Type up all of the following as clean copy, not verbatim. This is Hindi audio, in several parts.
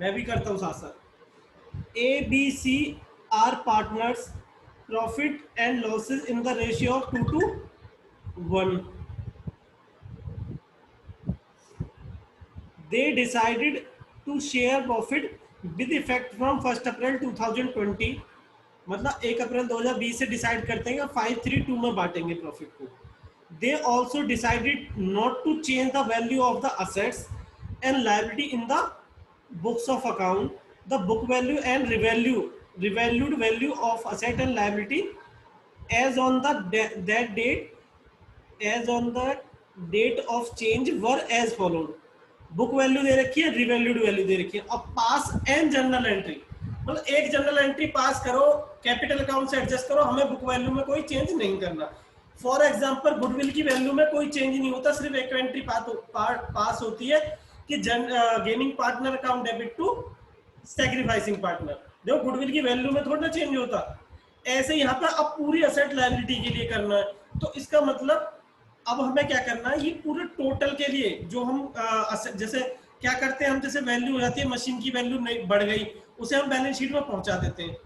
मैं भी करता हूँ साथ साथ। A B C are partners, profit and losses in the ratio of 2:1. They decided to share profit with effect from 1 अप्रैल 2020. मतलब 1 अप्रैल 2020 से डिसाइड करते हैं 5-3-2 में बांटेंगे प्रॉफिट को. They also decided not to change the value of the assets and liability in the books of account. The book value and revalued value of asset and liability as on the that date as on the date of change were as followed. Book value दे रखी है, रिवैल्यूड वैल्यू दे रखी है. अब पास एंड जनरल एंट्री, मतलब एक जनरल एंट्री पास करो, कैपिटल अकाउंट से एडजस्ट करो, हमें बुक वैल्यू में कोई चेंज नहीं करना. फॉर एग्जांपल गुडविल की वैल्यू में कोई चेंज नहीं होता, सिर्फ एक एंट्री पास होती है कि gaining partner account debit to sacrificing partner. देखो गुडविल की वैल्यू में थोड़ा चेंज होता. ऐसे यहाँ पर अब पूरी असेट लायबिलिटी के लिए करना है. तो इसका मतलब अब हमें क्या करना है, ये पूरे टोटल के लिए जो हम जैसे क्या करते हैं हम, जैसे वैल्यू हो जाती है, मशीन की वैल्यू नहीं बढ़ गई, उसे हम बैलेंस शीट में पहुंचा देते हैं.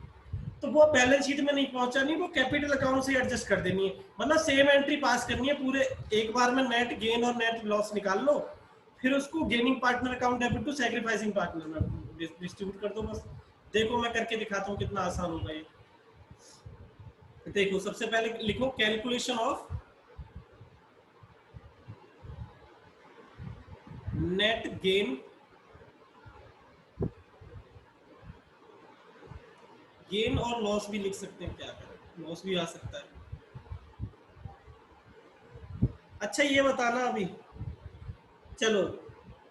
तो वो बैलेंस शीट में नहीं पहुंचानी, वो कैपिटल अकाउंट से एडजस्ट कर देनी है. मतलब सेम एंट्री पास करनी है पूरे एक बार में, नेट गेन और नेट लॉस निकाल लो, फिर उसको gaining partner account debit to sacrificing partner में डिस्ट्रीब्यूट कर दो बस. देखो मैं करके दिखाता हूँ कितना आसान होगा ये. देखो सबसे पहले लिखो calculation of net gain, gain और लॉस भी लिख सकते हैं, क्या करें, लॉस भी आ सकता है. अच्छा ये बताना अभी, चलो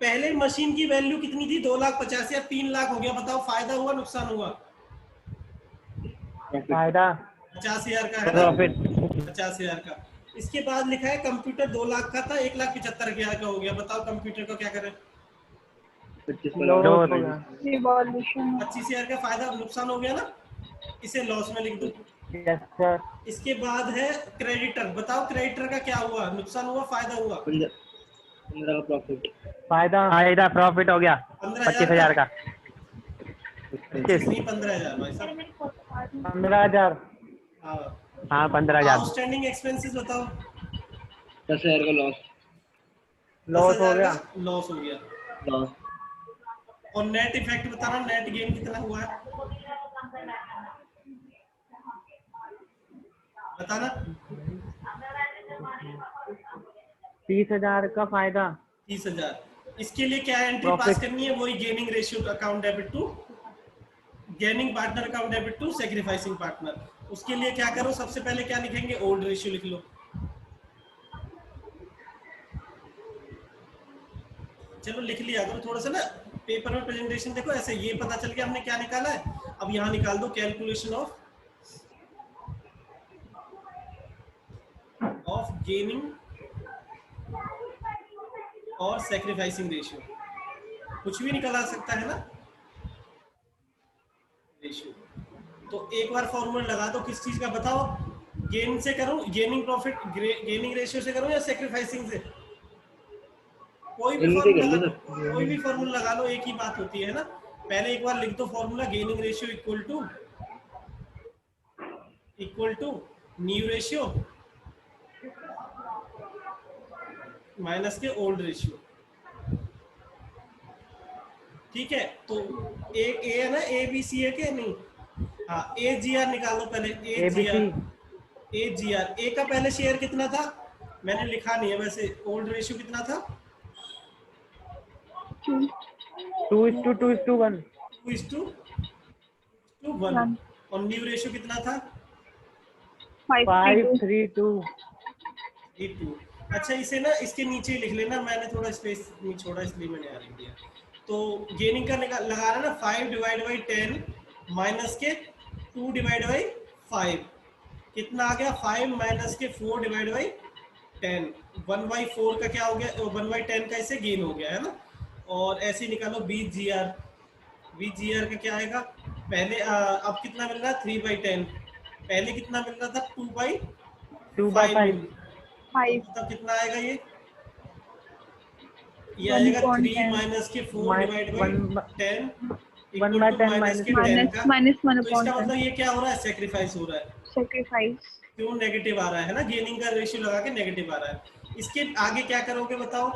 पहले मशीन की वैल्यू कितनी थी, 2,50,000 या 3 लाख हो गया, बताओ फायदा हुआ नुकसान हुआ? फायदा. 50,000 का है ना, 50,000 का. इसके बाद लिखा है कंप्यूटर 2 लाख का था, 1,75,000 का हो गया, बताओ कंप्यूटर को क्या करें? 25,000 का फायदा नुकसान हो गया ना, इसे लॉस में लिख दो. Yes sir. इसके बाद है क्रेडिटर, बताओ क्रेडिटर का क्या हुआ, नुकसान हुआ फायदा हुआ? 15 का प्रॉफिट. फायदा प्रॉफिट हो गया 15,000 का. 25 नहीं 15,000 भाई साहब. 15,000. हाँ 15,000. आउटस्टैंडिंग एक्सपेंसेस बताओ. 10,000 का लॉस. लॉस हो गया. लॉस हो गया. लॉस. और नेट इफेक्ट बताना, नेट गेन कितना हुआ है बताना. 30,000 का फायदा. 30,000. इसके लिए क्या एंट्री पास करनी है, वही gaining ratio account debit to gaining partner account debit to sacrificing partner. उसके लिए क्या करो, सबसे पहले क्या लिखेंगे, ओल्ड रेशियो लिख लो. चलो लिख लिया करो, थोड़ा सा ना पेपर में प्रेजेंटेशन देखो ऐसे, ये पता चल गया हमने क्या निकाला है. अब यहाँ निकाल दो कैलकुलेशन ऑफ गेनिंग और सैक्रिफाइसिंग रेशियो. कुछ भी निकल आ सकता है ना रेशियो. तो एक बार फॉर्मूला लगा दो, किस चीज का बताओ, गेन से करूं, गेनिंग प्रॉफिट गेनिंग रेशियो से करूं या सैक्रिफाइसिंग से? कोई भी फॉर्मूला लगा लो, एक ही बात होती है ना. पहले एक बार लिख दो formula, gaining ratio equal to new ratio minus के ओल्ड रेशियो. ठीक है, तो ए है ना, ए बी सी है क्या, नहीं? हाँ, ए जी आर निकाल दो पहले. ए जी आर, ए का पहले शेयर कितना था, मैंने लिखा नहीं है वैसे. ओल्ड रेशियो कितना था? 2:1. 2:1. और न्यू रेशियो कितना था? 5:3:2. अच्छा इसे ना इसके नीचे लिख लेना, मैंने थोड़ा स्पेस नहीं छोड़ा इसलिए मैंने यहाँ लिख दिया. तो गेनिंग का लगा रहा ना, 5/10 माइनस के 2/5 कितना आ गया, 5 माइनस के 4/10. 1/4 का क्या हो गया, 1/10 का इसे गेन हो गया है ना. और ऐसे निकालो BGR का क्या आएगा, पहले अब कितना मिल रहा है, 3/10. पहले कितना मिल रहा था, 2/5. तब कितना आएगा ये, ये आएगा 3 1/10 माइनस के 4 divide by 10 1 equal by two 10 minus minus के 10 माइनस का। माइनस तो इसका 1/10 मतलब ये क्या हो रहा है, सेक्रीफाइस हो रहा है। सेक्रीफाइस। क्यों नेगेटिव आ रहा है ना, गेनिंग का रेशियो लगा के नेगेटिव आ रहा है। इसके आगे क्या करोगे बताओ,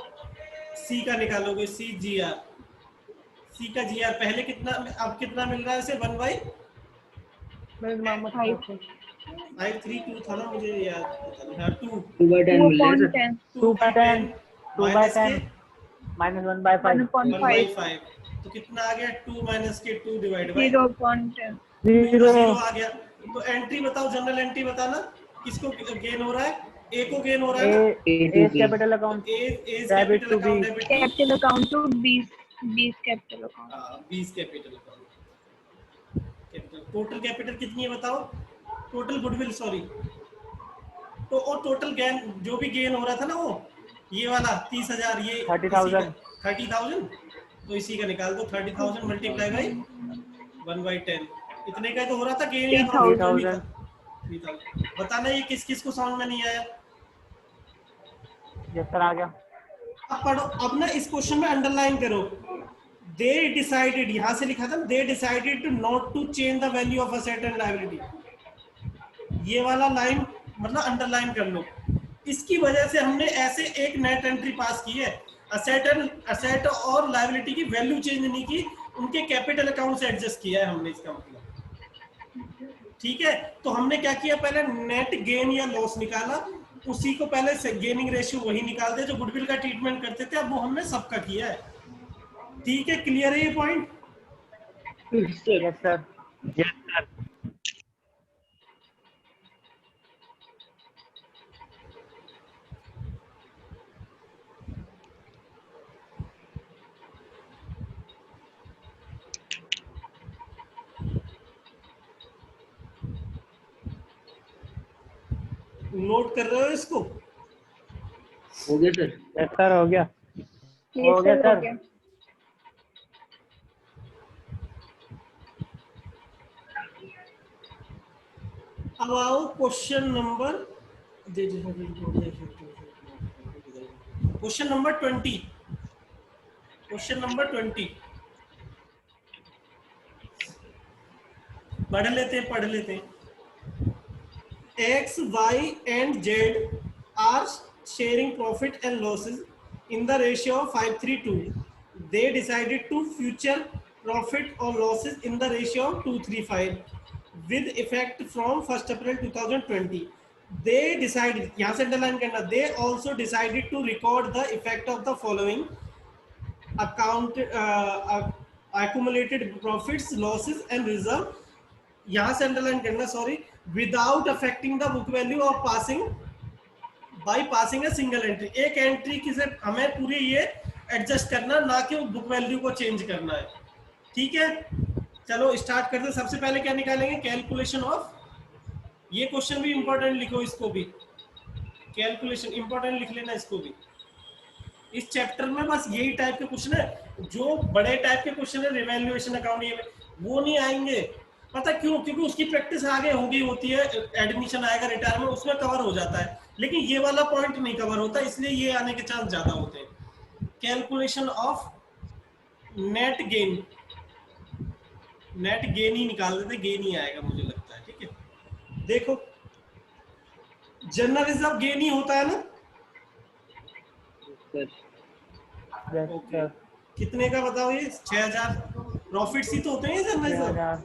सी का निकालोगे, सी जी आर, सी का जी आर पहले कितना, अब कितना मिल रहा है इसे 5 1/532 था ना, मुझे याद पता नहीं, हाँ 2 2/10 मिल रहा है सर। 2/10 2 by 10 2 by माइनस के 10 minus 1 by 5 1/5 1/5, तो कितना आ गया 2 माइनस के 2 डिवाइड बाई 0/10 0 0 आ गया। तो एंट्री बताओ, जनरल एंट्री बताना, किसको गेन हो रहा है, ए को गेन हो रहा है ना। A is capital तो account A debit capital to B account debit to capital account to 20 capital account. 20 capital account. Capital total capital कितनी है बताओ, टोटल गुडविल सॉरी, तो और टोटल गेन जो भी गेन हो रहा था ना वो, ये वाला 30,000, ये 30,000 30,000, तो इसी का निकाल दो, 30,000 मल्टीप्लाई बाई 1/10, इतने का तो हो रहा था गेन या प्रॉफिट जो भी था। 3,000 बताना, ये किस किस को समझ में नहीं आया। yes sir आ गया। अब पढ़ो, अब ना इस क्वेश्चन में अंडरलाइन करो, दे डिसाइडेड, यहां से लिखा था, they decided to not to change the value of asset and liability, ये वाला लाइन मतलब अंडरलाइन कर लो। इसकी वजह से हमने ऐसे एक नेट एंट्री पास की है, असेट और लायबिलिटी की वैल्यू चेंज नहीं की, उनके कैपिटल अकाउंट से एडजस्ट किया है हमने, इसका मतलब। ठीक है, तो हमने क्या किया, पहले नेट गेन या लॉस निकाला, उसी को पहले से गेनिंग रेशियो वही निकाल दे जो गुडविल का ट्रीटमेंट करते थे, अब वो हमने सबका किया है। ठीक है, क्लियर है ये point. yes sir yes sir note कर रहे हो इसको। हो गया सर। yes sir हो गया ये हो गया सर हो सर। गया। अब आओ question number, question number 20, question number 20 पढ़ लेते X, Y and Z are sharing profit and losses in the ratio of 5:3:2. They decided to future profit or losses in the ratio of 2:3:5 with effect from 1st April 2020. They decided, यहाँ से underline करना, they also decided to record the effect of the following account accumulated profits, losses and reserve, यहां से अंडरलाइन करना sorry, without affecting the book value और passing by passing a single entry, एक एंट्री की से हमें पूरी ये एडजस्ट करना, ना कि बुक वैल्यू को चेंज करना है। ठीक है, चलो स्टार्ट करते हैं। सबसे पहले क्या निकालेंगे, कैलकुलेशन ऑफ, ये क्वेश्चन भी इंपॉर्टेंट लिखो, इसको भी कैलकुलेशन इंपॉर्टेंट लिख लेना, इसको भी। इस चैप्टर में बस यही टाइप के क्वेश्चन है, जो बड़े टाइप के क्वेश्चन है रिवैल्यूएशन अकाउंट ये वो नहीं आएंगे। पता क्यों, क्योंकि उसकी प्रैक्टिस आगे होगी होती है, एडमिशन आएगा रिटायरमेंट उसमें कवर हो जाता है, लेकिन ये वाला पॉइंट नहीं कवर होता, इसलिए ये आने के चांस ज्यादा होते हैं। Calculation of net gain, net gain ही निकाल देते, गेन ही आएगा मुझे लगता है। ठीक है, देखो जनरल रिजर्व गेन ही होता है ना। yes ओके, sir कितने का बताओ, ये 6,000 प्रॉफिट्स ही तो होते हैं जनरल रिजर्व, 6,000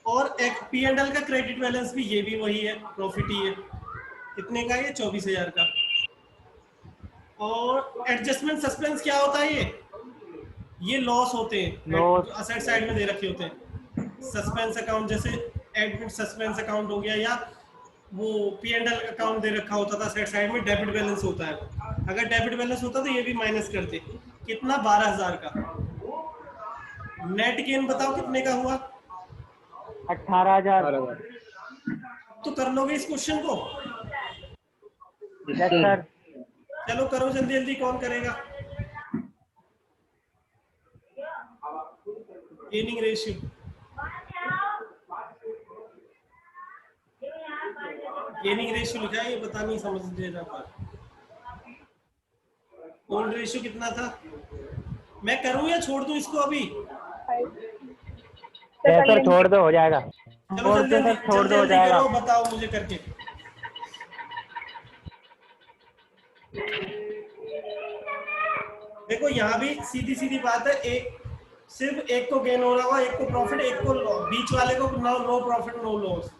और एक P&L का क्रेडिट बैलेंस भी, ये भी वही है, प्रॉफिट ही है। कितने का, ये 24,000 का। और एडजस्टमेंट सस्पेंस क्या होता है, ये लॉस होते हैं Loss. जो असेट साइड में दे रखे होते हैं। सस्पेंस अकाउंट जैसे एडमिट सस्पेंस अकाउंट हो गया, या वो P&L अकाउंट दे रखा होता था असेट साइड में, डेबिट बैलेंस होता है। अगर डेबिट बैलेंस होता तो ये भी माइनस करते। कितना, 12,000 का। नेट गेन बताओ कितने का हुआ, 18,000 तो कर लोगे इस क्वेश्चन को। yes sir चलो करो जल्दी जल्दी, कौन करेगा। गेनिंग रेशियो, गेनिंग रेशियो लिखा है, ये पता नहीं समझ लेना पर। ओल्ड रेशियो कितना था, मैं करूं या छोड़ दूं इसको अभी? 5 यस सर सर, छोड़ दो, हो जाएगा। चलो छोड़ जल्दी दो जल्दी सर, छोड़ जल्दी दो, हो जल्दी जाएगा। करो, बताओ मुझे करके। देखो यहाँ भी सीधी सीधी बात है, एक सिर्फ एक को गेन हो रहा होगा, एक को प्रॉफिट, एक को बीच वाले को नो प्रॉफिट नो लॉस,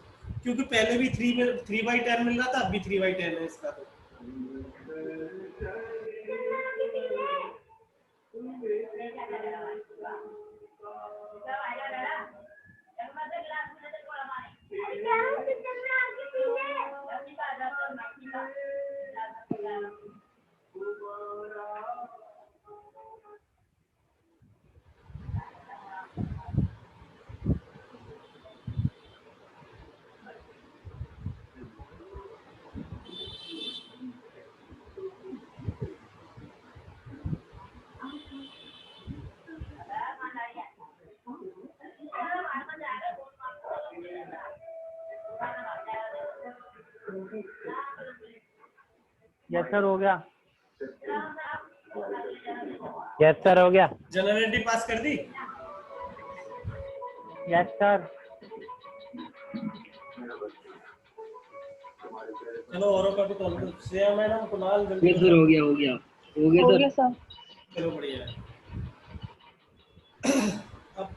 क्योंकि पहले भी 3/10 मिल रहा था, अब भी 3/10 है इसका। तो यस सर, हो गया। यस सर, हो गया। जनरल एंट्री पास कर दी। Yes sir. चलो औरों का भी कॉल करो, श्रेया मैडम, कुणाल, जल्दी यस सर, हो गया हो गया हो गया हो सर। गया सर। चलो बढ़िया है। अब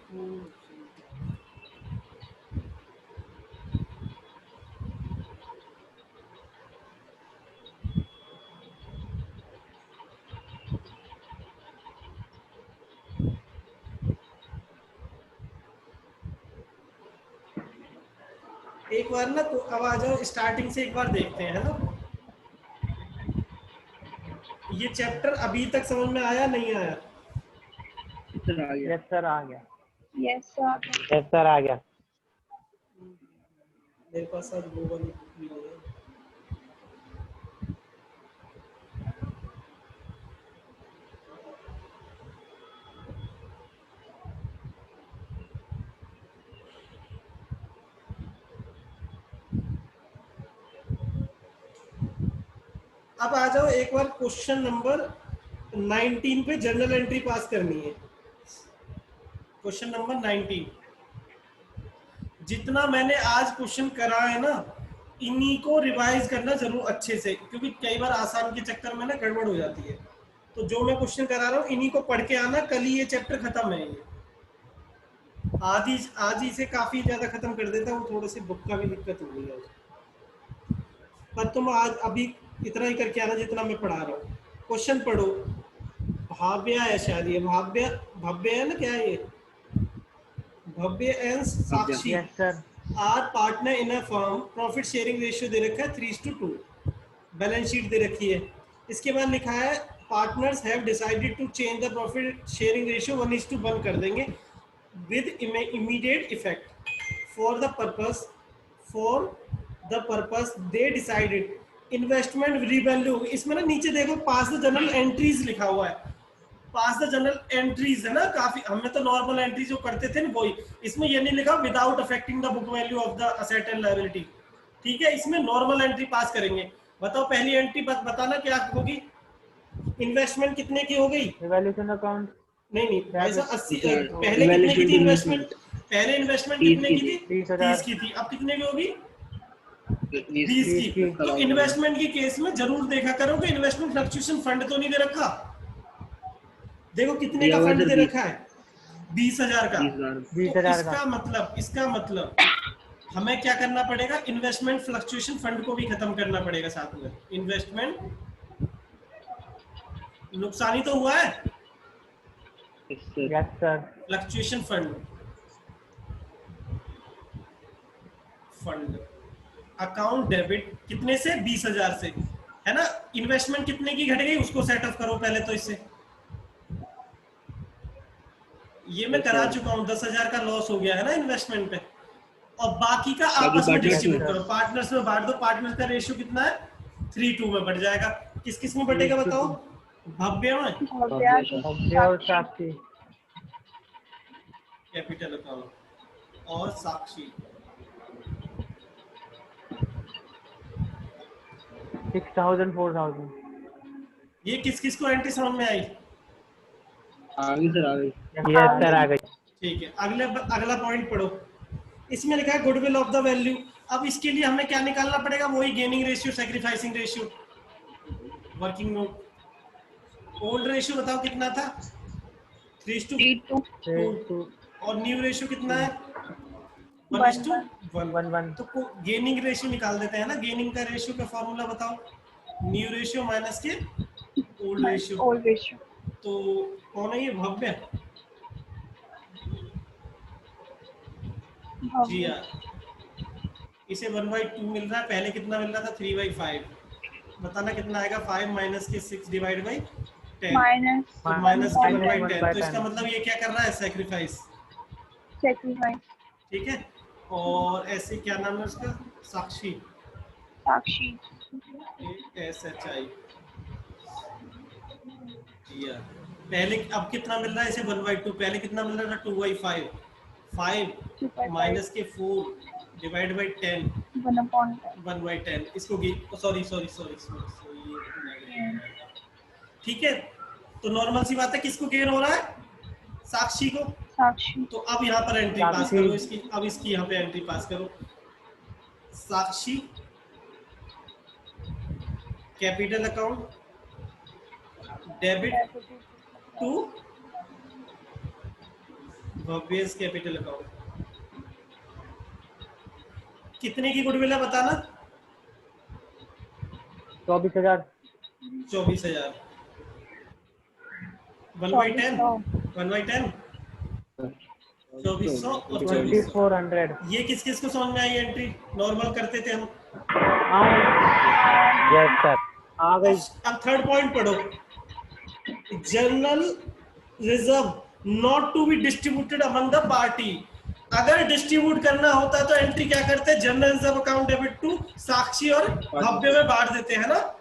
एक बार ना, तो अब आ जाओ स्टार्टिंग से एक बार देखते हैं, है ना। ये चैप्टर अभी तक समझ में आया नहीं आया? सर आ गया। यस सर, आ गया। Yes sir. यस सर, आ गया। मेरे पास आज वो वाली बुक भी नहीं है। अब आ जाओ एक बार क्वेश्चन नंबर 19 पे जर्नल एंट्री पास करनी है। क्वेश्चन नंबर 19, जितना मैंने आज क्वेश्चन करा है ना, इन्हीं को रिवाइज करना जरूर अच्छे से, क्योंकि कई बार आसान के चक्कर में ना गड़बड़ हो जाती है। तो जो मैं क्वेश्चन करा रहा हूँ इन्हीं को पढ़ के आना, कल ही ये चैप्टर खत्म है। ये आज ही से काफी ज्यादा खत्म कर देता हूँ, थोड़ी सी बुक का भी दिक्कत हो गई है, पर तुम आज अभी इतना ही करके आना जितना मैं पढ़ा रहा हूँ। क्वेश्चन पढ़ो। भाव्य है शायद, ये भाव्य भव्य है ना, क्या है ये? Bhavya and Sakshi yes sir. Are partner in a firm, profit sharing ratio दे रखा है 3:2, बैलेंस शीट दे रखी है। इसके बाद लिखा है partners have decided to change the profit sharing ratio 1:1 कर देंगे with immediate effect for the purpose they decided investment revalue. इसमें ना नीचे देखो पास द जनरल एंट्रीज लिखा हुआ है, पास द जनरल एंट्रीज है ना। काफी हमने तो नॉर्मल एंट्री जो करते थे ना वही, इसमें ये नहीं लिखा without affecting the book value of the asset and liability. ठीक है, इसमें नॉर्मल एंट्री पास करेंगे। बताओ पहली एंट्री बताना क्या होगी? इन्वेस्टमेंट कितने की हो गई? Evaluation account. नहीं नहीं भाई साहब, 80 सर, पहले कितने की थी इन्वेस्टमेंट इन्वेस्टमेंट? पहले इन्वेस्टमेंट 30 कितने की की थी? 30,000। 30 की थी। अब कितने की होगी? 20 20 20 की। की। तो इन्वेस्टमेंट की केस में जरूर देखा करो कि इन्वेस्टमेंट फ्लक्चुएशन फंड तो नहीं दे रखा। देखो कितने दिया का हुआ है फंड सर, दे 20 रखा है? 20,000 का। 20,000। तो 20,000 का। इसका मतलब हमें क्या करना पड़ेगा? इन्वेस्टमेंट फ्लक्चुएशन फंड को भी खत्म करना पड़ेगा साथ में। इन्वेस्टमेंट नुकसानी तो हुआ है, yes sir. Yes sir. Fluctuation fund account debit कितने से? 20,000 से, है ना। इन्वेस्टमेंट कितने की घट गई उसको सेट ऑफ करो पहले तो इससे। ये मैं करा चुका हूँ, 10,000 का लॉस हो गया है ना इन्वेस्टमेंट पे, और बाकी का बाकी आपस में partners डिस्ट्रीब्यूट में। करो, पार्टनर्स में बांट दो। पार्टनर्स का रेशियो कितना है? 3:2 में बढ़ जाएगा। किस किस में बढ़ेगा बताओ? भव्य में, भव्या भव्य और साक्षी। कैपिटल अकाउंट, और साक्षी। 6,000 4,000। ये किस किस को एंट्री समझ में आई? आ गई सर, आ गई। यस सर आ गई। ठीक है, अगला पॉइंट पढ़ो। इसमें लिखा है गुडविल ऑफ द वैल्यू। अब इसके लिए हमें क्या निकालना पड़ेगा? वही gaining ratio, sacrificing ratio, working note. Old ratio बताओ कितना था? 3:2। 3:2 और न्यू रेशियो कितना है? 1:1 1:1। तो गेनिंग रेशियो निकाल देते हैं ना। गेनिंग का रेशियो का फॉर्मूला बताओ। न्यू रेशियो माइनस के ओल्ड रेशियो। old ratio तो कौन है ये? भव्य। जी हाँ, इसे 1/2 मिल रहा है। पहले कितना मिल रहा था? 3/5। बताना कितना आएगा? 5 माइनस के 6 डिवाइड बाई 10। minus तो माइनस के 1/10। 1/10। तो इसका मतलब ये क्या कर रहा है? सैक्रिफाइस। sacrifice ठीक है। और ऐसे क्या नाम है उसका? साक्षी, sakshi SHI। पहले अब कितना मिल रहा है इसे? 1/2। पहले कितना मिल रहा था? 2/5। 5 2/5 माइनस के 4 डिवाइड बाई 10। 1/10 1/10। इसको सॉरी, ठीक है। तो नॉर्मल सी बात है, किसको गेन हो रहा है? साक्षी को। sakshi तो अब यहाँ पर एंट्री पास साक्षी। करो इसकी। अब इसकी यहाँ पे एंट्री पास करो। Sakshi capital account debit to भव्य's कैपिटल अकाउंट। कितने की गुडविल है बताना? 24,000। 24,000। 1/10। 1/10। 2400 और 2400। 2400। ये किस किस को समझ में आई एंट्री? नॉर्मल करते थे हम। यस सर आ गई। अब थर्ड पॉइंट पढ़ो। General reserve not to be distributed among the party. अगर डिस्ट्रीब्यूट करना होता तो एंट्री क्या करते? General reserve account debit to Sakshi और भव्य में बांट देते हैं ना,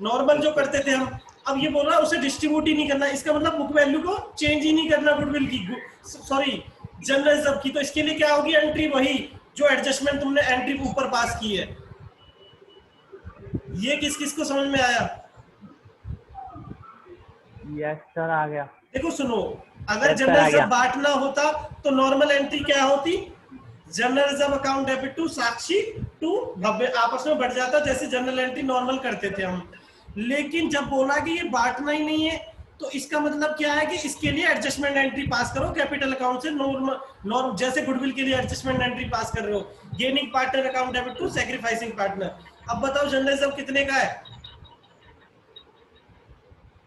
नॉर्मल जो करते थे हम। अब ये बोल रहा है उसे डिस्ट्रीब्यूट ही नहीं करना। इसका मतलब बुक वैल्यू को चेंज ही नहीं करना गुडविल की, सॉरी जनरल रिजर्व की। तो इसके लिए क्या होगी एंट्री? वही जो एडजस्टमेंट तुमने एंट्री ऊपर पास की है। ये किस किस को समझ में आया? यस सर आ गया। देखो सुनो, अगर Yes, sir, जनरल आ रिजर्व गया। बांटना होता तो नॉर्मल एंट्री क्या होती? General reserve account debit to Sakshi to Bhavya, आपस में बढ़ जाता जैसे जनरल एंट्री नॉर्मल करते थे हम। लेकिन जब बोला कि ये बांटना ही नहीं है, तो इसका मतलब क्या है कि इसके लिए एडजस्टमेंट एंट्री पास करो कैपिटल अकाउंट से। नॉर्मल जैसे गुडविल के लिए एडजस्टमेंट एंट्री पास कर रहे हो। Gaining partner account debit to sacrificing partner. अब बताओ जनरल रिजर्व कितने का है?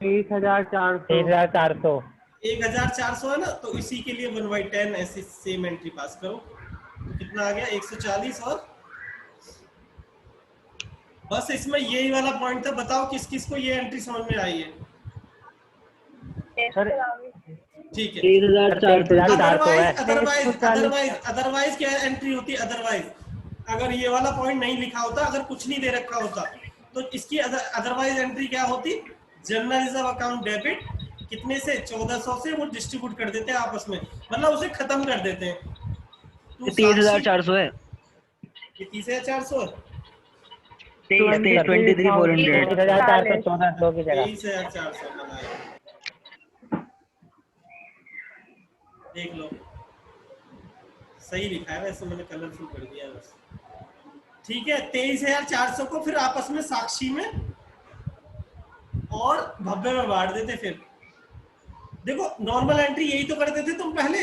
30,400। 30,400। 1400 है ना। तो इसी के लिए 1/10 ऐसे सेम एंट्री पास करो। तो कितना आ गया? 140। और बस इसमें यही वाला पॉइंट था। बताओ किस किस को ये एंट्री समझ में आई है? yes सर sir आ गई ठीक है। 30,400 है। अदरवाइज क्या एंट्री होती? अदरवाइज अगर ये वाला पॉइंट नहीं लिखा होता, अगर कुछ नहीं दे रखा होता, तो इसकी अदरवाइज एंट्री क्या होती? जनरल रिजर्व अकाउंट डेबिट कितने से? 1400 से वो डिस्ट्रीब्यूट कर देते हैं आपस में, मतलब उसे खत्म कर देते हैं। तो 30,400 है। ये 30,400 है। 23,400। 30,414 की जगह। 23,400 बनाया। देख लो, सही लिखा है वैसे, मैंने कलरफुल कर दिया बस। ठीक है, 23,400 को फिर आपस में साक्षी में और भव्य में बांट देते। फिर देखो नॉर्मल एंट्री यही तो करते थे तुम पहले।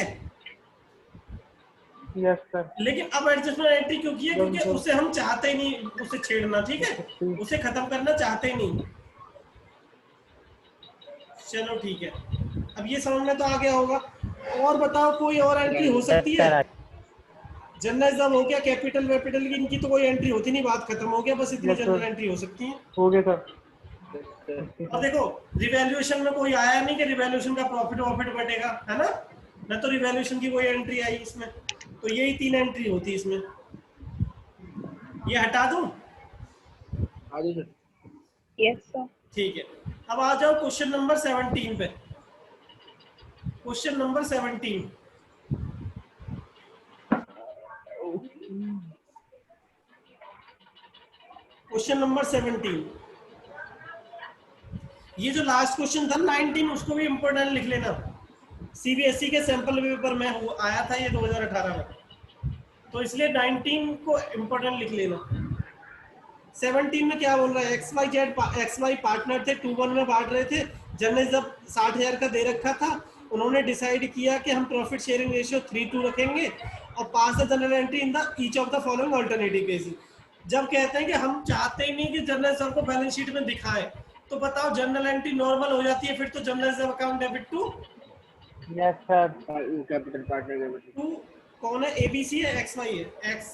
Yes sir. लेकिन अब एडजस्टमेंट एंट्री क्यों की है? क्योंकि उसे हम चाहते ही नहीं उसे छेड़ना। ठीक है, उसे खत्म करना चाहते ही नहीं। चलो ठीक है, अब ये समझ में तो आ गया होगा। और बताओ कोई और एंट्री हो सकती है? जनरल रिजर्व हो गया, कैपिटल वैपिटल की इनकी तो कोई एंट्री होती नहीं, बात खत्म हो गया। बस इतनी जनरल एंट्री हो सकती है। हो गया सर। और देखो रिवैल्यूएशन में कोई आया नहीं कि रिवैल्यूएशन का प्रॉफिट वॉफिट बटेगा, है ना? न तो रिवैल्यूएशन की कोई एंट्री आई इसमें। तो यही 3 एंट्री होती है इसमें। ये हटा दूं? yes sir ठीक है, अब आ जाओ क्वेश्चन नंबर 17 पे। Question number 17। Question number 17। ये जो लास्ट क्वेश्चन था 19, उसको भी इंपॉर्टेंट लिख लेना। सीबीएसई के सैंपल पेपर में आया था ये 2018 में, तो इसलिए 19 को इम्पोर्टेंट लिख लेना। 17 में क्या बोल रहा है, एक्स वाई पार्टनर थे, 2-1 में बांट रहे थे। जनरल जब 60,000 का दे रखा था, उन्होंने डिसाइड किया कि हम प्रॉफिट शेयरिंग रेशियो 3:2 रखेंगे और pass the general entry in the each of the following alternative cases. जब कहते हैं कि हम चाहते ही नहीं कि जनरल रिजर्व को बैलेंस शीट में दिखाएं, तो बताओ जनरल एंट्री नॉर्मल हो जाती है, फिर तो general reserve account debit to yes sir. Capital partner capital. To कौन है, एबीसी है, एक्स वाई है, एक्स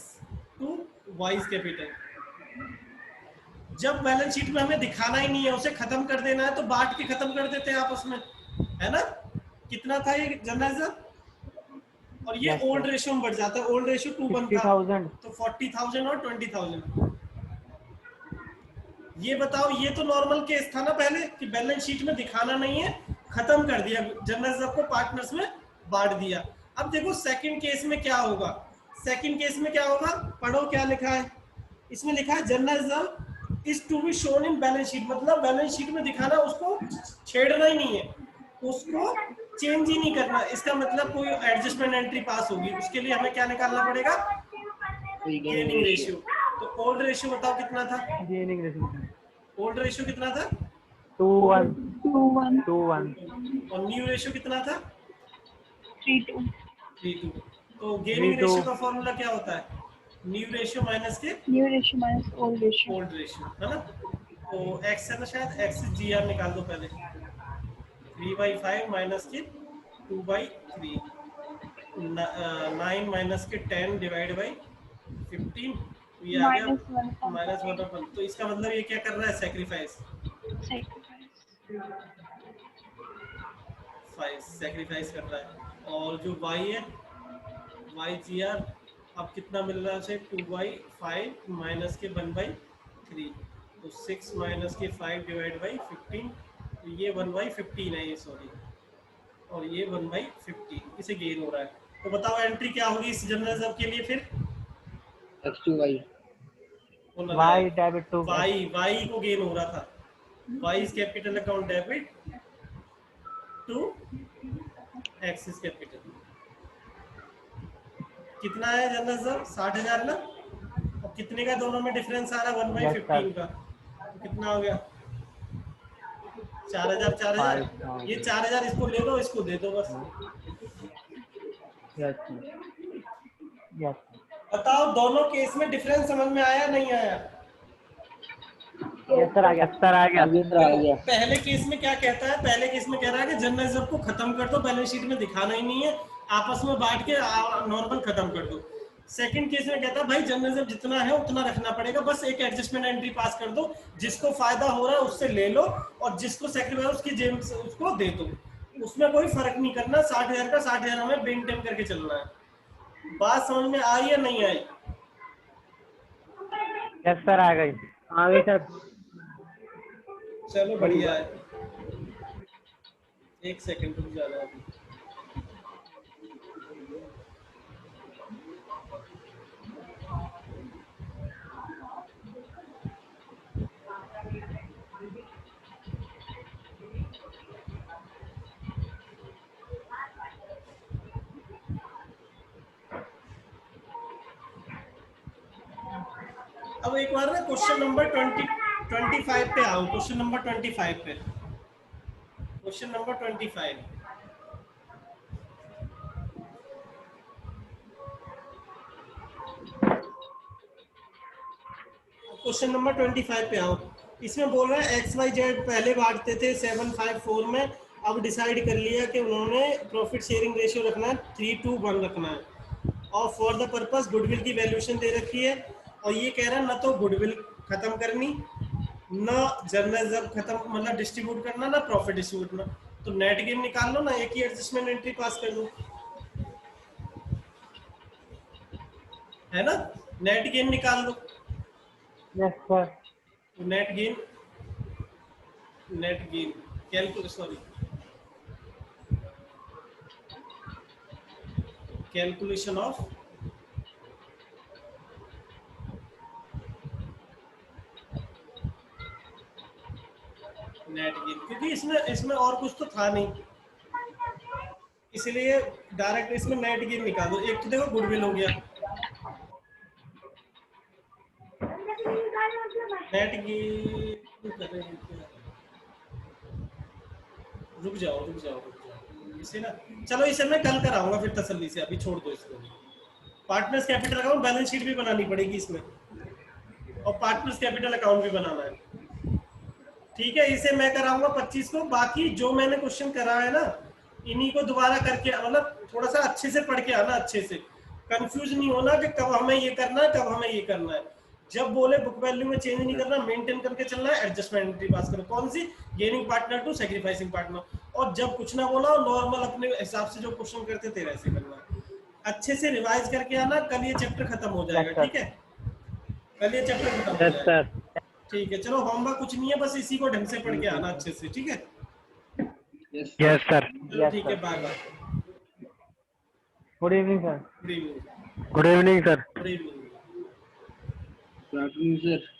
टू वाइज कैपिटल। जब बैलेंस शीट में हमें दिखाना ही नहीं है, उसे खत्म कर देना है, तो बांट के खत्म कर देते हैं आपस में, है ना। कितना था ये जनरल रिजर्व, और ये Yes, sir. ओल्ड रेशियो में बढ़ जाता है। ओल्ड रेशियो 2:1 था, 50,000। तो 40,000 और 20,000। ये बताओ, ये तो नॉर्मल केस था ना पहले कि बैलेंस शीट में दिखाना नहीं है, खत्म कर दिया, जनरल रिजर्व को पार्टनर्स में बांट दिया। अब देखो सेकंड केस में क्या होगा। सेकंड केस में क्या होगा, पढ़ो क्या लिखा है। इसमें लिखा है general reserve is to be shown in balance sheet, मतलब बैलेंस शीट में दिखाना, उसको छेड़ना ही नहीं है, उसको चेंज ही नहीं करना। इसका मतलब कोई एडजस्टमेंट एंट्री पास होगी, उसके लिए हमें क्या निकालना पड़ेगा, गेनिंग रेशियो। तो ओल्ड रेशियो बताओ कितना था, गेनिंग रेशियो ओल्ड रेशियो कितना था 2:1 2-1 2:1। और न्यू रेशियो कितना था 3-2 3:2। तो गेनिंग 3:2। रेशियो का फॉर्मूला क्या होता है, न्यू रेशियो माइनस के new ratio minus old ratio. Old ratio, है ना। तो x है ना, शायद x से जी आर निकाल दो पहले, 3/5 माइनस के 2/3, 9 माइनस के 10 डिवाइड बाई 15, ये आ गया -1/1। तो इसका मतलब ये क्या कर रहा है, सेक्रीफाइस सेक्रीफाइस कर रहा है। और जो y है, y जी आर अब कितना मिल रहा है उसे, 2/5 माइनस के 1/3, तो 6 माइनस के 5 डिवाइड बाई 15, तो ये 1/15 है ये, सॉरी, और ये 1/15, इसे गेन हो रहा है। तो बताओ एंट्री क्या होगी इस जनरल रिजर्व के लिए फिर, X2Y। Y debit to y को गेन हो रहा था, y is capital account debit to x is capital. कितना है जनरल रिजर्व, 60,000 ना, और कितने का दोनों में डिफरेंस आ रहा है, 1/15 का, तो कितना हो गया 4,000 4,000। ये 4,000 इसको ले दो, इसको दे दो बस। Yes yes. बताओ दोनों केस में डिफरेंस समझ में आया नहीं आया। यस सर आ गया सर आ गया। देखो, पहले केस में क्या कहता है, पहले केस में कह रहा है कि जनरल रिजर्व को खत्म कर दो, बैलेंस शीट में दिखाना ही नहीं है, आपस में बांट के नॉर्मल खत्म कर दो। सेकंड केस में कहता है भाई जनरल रिजर्व जितना है उतना रखना पड़ेगा, बस एक एडजस्टमेंट एंट्री पास कर दो, जिसको फायदा हो रहा है उससे ले लो, और जिसको सेक्रीफाइस उसकी जेब से उसको दे दो, उसमें कोई फर्क नहीं करना। 60,000 का 60,000 हमें मेंटेन करके चलना है। बात समझ में आई या नहीं आई? यस सर आ गई सर। चलो बढ़िया है, एक सेकंड रुक जाना अभी। अब एक बार ना क्वेश्चन नंबर 25 पे आओ, क्वेश्चन नंबर 25 पे, क्वेश्चन नंबर 25। क्वेश्चन नंबर 25 पे आओ। इसमें बोल रहा है एक्स वाई जेड पहले बांटते थे 7/5/4 में, अब डिसाइड कर लिया कि उन्होंने प्रॉफिट शेयरिंग रेशियो रखना है 3:1 रखना है, और फॉर द पर्पस गुडविल की वैल्यूएशन दे रखी है, और ये कह रहा है ना तो गुडविल खत्म करनी, ना जनरल रिजर्व खत्म मतलब डिस्ट्रीब्यूट करना, ना प्रॉफिट डिस्ट्रीब्यूट करना, तो नेट गेन निकाल लो ना, एक ही एडजस्टमेंट एंट्री पास कर लो, है ना, नेट गेन निकाल लो। Yes sir. तो net gain calculation of net gain, क्योंकि इसमें और कुछ तो था नहीं, इसलिए डायरेक्ट इसमें नेट गेन निकाल दो। एक तो देखो गुडविल हो गया, नेट गेन कर रहे हैं क्या? रुक जाओ इसे ना, चलो इसे मैं कल कराऊंगा फिर तसल्ली से, अभी छोड़ दो इसको। Partners capital account balance sheet भी बनानी पड़ेगी इसमें, और पार्टनर्स कैपिटल अकाउंट भी बनाना है। ठीक है, इसे मैं कराऊंगा 25 को। बाकी जो मैंने क्वेश्चन करा है ना, इन्हीं को दोबारा करके, मतलब थोड़ा सा अच्छे से पढ़ के आना, अच्छे से कंफ्यूज नहीं होना कि कब हमें ये करना है, कब हमें ये करना है। जब बोले बुक वैल्यू में चेंज नहीं करना, मेंटेन करके चलना है, एडजस्टमेंट एंट्री पास करो। कौन सी? Gaining partner to sacrificing partner. और जब कुछ ना बोला, नॉर्मल अपने हिसाब से जो क्वेश्चन करते थे वैसे करना है। अच्छे से रिवाइज करके आना, कल ये चैप्टर खत्म हो जाएगा। ठीक है, कल ये चैप्टर खत्म हो यस जाएगा। सर। ठीक है, चलो होमवर्क कुछ नहीं है, बस इसी को ढंग से पढ़ के आना अच्छे से। ठीक है, यस यस सर। चलो ठीक है, bye bye. Good evening sir. Good evening. Good evening sir. Good evening. Good afternoon sir.